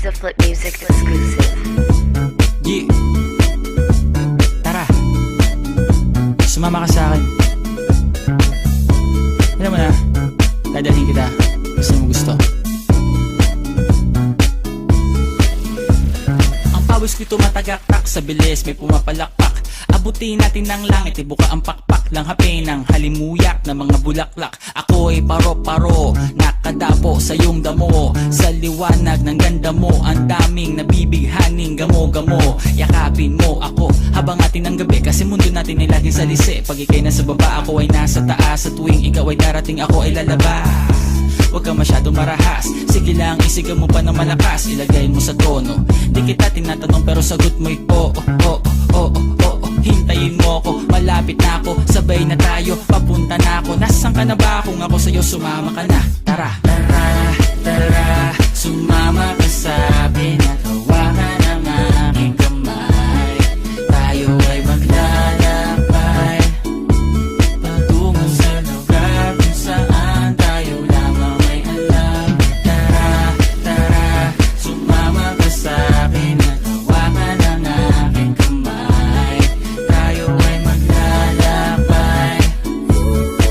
is a Flip Music exclusive. Yeah. Tara, sumama ka sa akin. Alam mo na, dadalhin kita. Gusto mo gusto. Ang pawis ko'y tumatagaktak sa bilis, may pumapalakpak. Abutin natin ng langit, ibuka ang pakpak lang hapin ng halimuyak na mga bulaklak. Ako'y paro-paro, nakadapo sa iyong damo. Sa liwanag ng ganda mo, ang daming nabibighaning gamo-gamo. Yakapin mo ako habang atin ng gabi, kasi mundo natin ay laging salisi. Pag ikay nasa baba, ako ay nasa taas. Sa tuwing ikaw ay darating, ako ay lalabas. Huwag ka masyadong marahas, sige lang isigaw mo pa ng malakas. Ilagay mo sa tono, di kita tinatanong pero sagot mo'y oo, oo, oo, oo. Hintayin mo ako, malapit na ako, sabay na tayo, papunta na ako. Nasaan ka na ba? Kung ako sa'yo, sumama ka na. Tara, tara, tara, sumama ka sa akin at hawakan ang aking kamay. Tayo ay maglalakbay patungo sa lugar kung saan tayo lamang may alam. Tara, tara, sumama ka sa akin at hawakan ang aking kamay. Tayo ay maglalakbay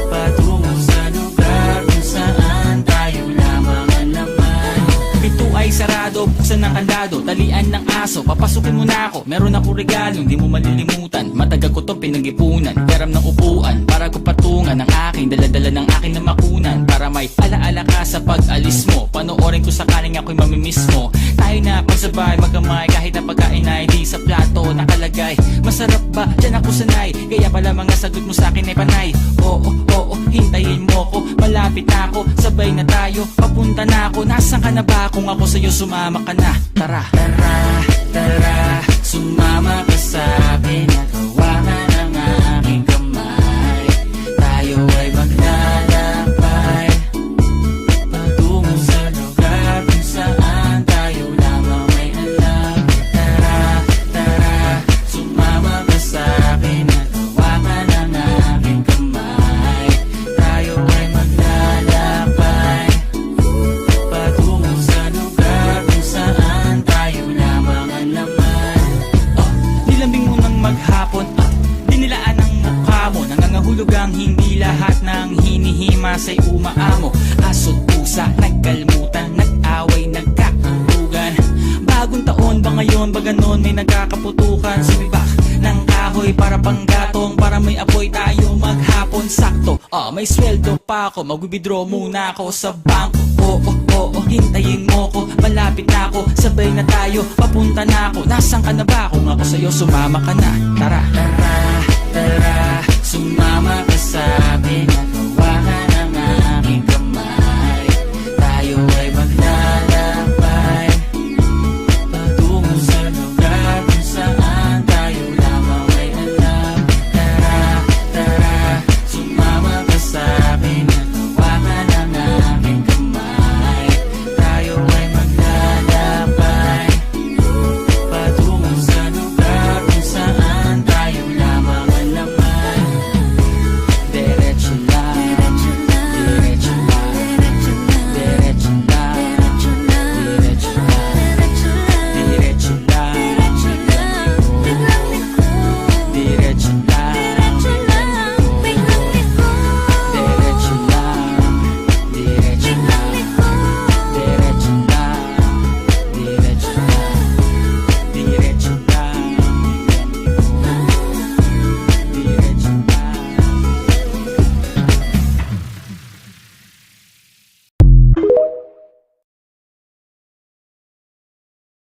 patungo sa lugar kung saan tayo lamang ang laman. Pito ay sarado, buksan ng kandado, talian ng aso, papasukin mo na ako. Meron ako regalo, hindi mo malilimutan. Matagal ko tong pinag-ipunan, peram ng upuan para ko patungan ang aking daladala ng aking na makunan. Para may alaala ka sa pag-alis mo, panoorin ko sakaling ako'y mamimiss mo. Tayo na pagsabay, magkamay, kahit na pagkain ay di sa plato nakalagay. Masarap ba? Diyan ako sanay, kaya pala mga sagot mo sa akin ay panay. Oo, oo, hintayin mo ko, malapit na ako, sabay na tayo, papunta na ako. Nasaan ka na ba? Kung ako sa'yo, sumama ka na. Tara, tara, tara, sumama ka sa akin at hawakan ang aking kamay. Tayo ay maglalakbay patungo sa lugar kung saan tayo lamang may alam. Tara, tara, sumama ka sa akin at hawakan ang aking kamay. Tayo ay maglalakbay patungo sa lugar kung saan tayo lamang ang laman. Nilambing mo ng maghapon, dinilaan ang mukha mo. Nangangahulog ang hindi lahat ng hinihima sa'y umaamo. Aso't pusa, nagkalmutan, nag-away, nagkakarugan. Bagong taon ba ngayon, ba ganon may nagkakaputukan? Sumibak ng kahoy para panggatong, para may apoy tayo maghapon. Sakto, may sweldo pa ako, mag-withdraw muna ako sa bangko. Oo, oo, hintayin mo ko, malapit na ako, sabay na tayo, papunta na ako. Nasaan ka na ba? Kung ako sa'yo, sumama ka na. Tara, tara, tara, sumama ka sa akin at